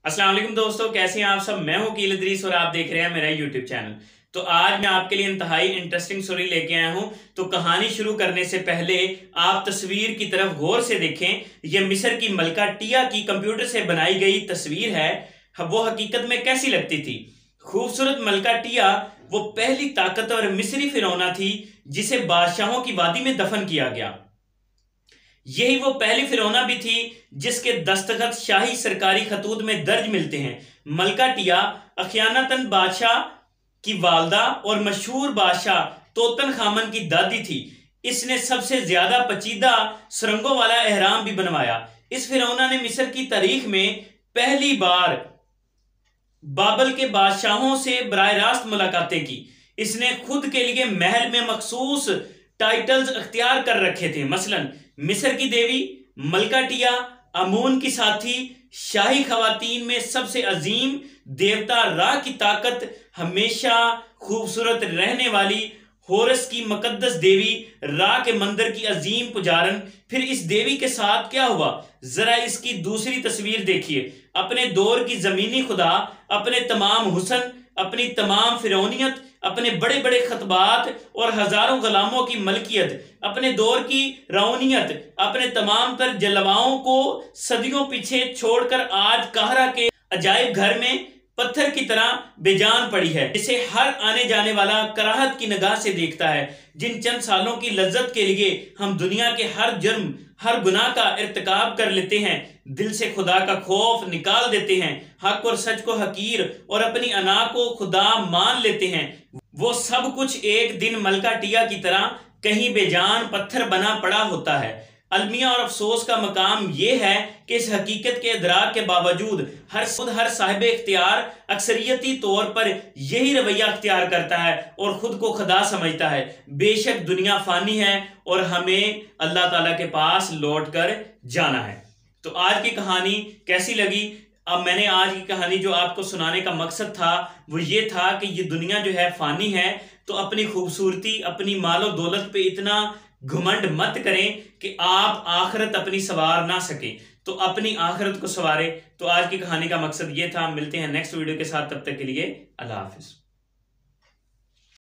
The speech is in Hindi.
अस्सलाम वालेकुम दोस्तों, कैसे हैं आप सब। मैं हूं कील इदरीस और आप देख रहे हैं मेरा यूट्यूब चैनल। तो आज मैं आपके लिए इंतहाई इंटरेस्टिंग स्टोरी लेके आया हूं। तो कहानी शुरू करने से पहले आप तस्वीर की तरफ गौर से देखें। यह मिस्र की मलका टिया की कंप्यूटर से बनाई गई तस्वीर है। वो हकीकत में कैसी लगती थी। खूबसूरत मलका टिया वो पहली ताकतवर मिस्री फिरौना थी जिसे बादशाहों की वादी में दफन किया गया। यही वो पहली फिरौना भी थी जिसके दस्तखत शाही सरकारी खतूत में दर्ज मिलते हैं। मलका टिया अखियानतन बादशाह की वालदा और मशहूर बादशाह तोतन खामन की दादी थी। इसने सबसे ज्यादा पचीदा सुरंगों वाला एहराम भी बनवाया। इस फिरौना ने मिस्र की तारीख में पहली बार बाबल के बादशाहों से बराह रास्त मुलाकातें की। इसने खुद के लिए महल में मखसूस टाइटल्स अख्तियार कर रखे थे। मसलन मिस्र की देवी, मलका टिया, अमून की साथी, शाही खवातीन में सबसे अजीम, देवता रा की ताकत, हमेशा खूबसूरत रहने वाली, होरस की मुकद्दस देवी, रा के मंदिर की अजीम पुजारन। फिर इस देवी के साथ क्या हुआ, जरा इसकी दूसरी तस्वीर देखिए। अपने दौर की जमीनी खुदा, अपने तमाम हुसन, अपनी तमाम फिरौनियत, अपने बड़े बड़े खतबात और हजारों गुलामों की मलकियत, अपने दौर की रौनियत, अपने तमाम तर जलवाओं को सदियों पीछे छोड़कर आज काहरा के अजायब घर में पत्थर की तरह बेजान पड़ी है, जिसे हर आने जाने वाला कराहत की निगाह से देखता है। जिन चंद सालों की लज्जत के लिए हम दुनिया के हर जुर्म, हर गुनाह का इर्तिकाब कर लेते हैं, दिल से खुदा का खौफ निकाल देते हैं, हक और सच को हकीर और अपनी अना को खुदा मान लेते हैं, वो सब कुछ एक दिन मलका टिया की तरह कहीं बेजान पत्थर बना पड़ा होता है। अलमिया और अफसोस का मकाम यह है कि इस हकीकत के इदराक के बावजूद हर साहिब इख्तियार अक्सरियती तौर पर यही रवैया अख्तियार करता है और खुद को खुदा समझता है। बेशक दुनिया फानी है और हमें अल्लाह ताला के पास लौट कर जाना है। तो आज की कहानी कैसी लगी। अब मैंने आज की कहानी जो आपको सुनाने का मकसद था वो ये था कि ये दुनिया जो है फानी है, तो अपनी खूबसूरती, अपनी मालो दौलत पे इतना घुमंड मत करें कि आप आखिरत अपनी सवार ना सके, तो अपनी आखिरत को सवारे। तो आज की कहानी का मकसद ये था। मिलते हैं नेक्स्ट वीडियो के साथ, तब तक के लिए अल्लाह हाफिज।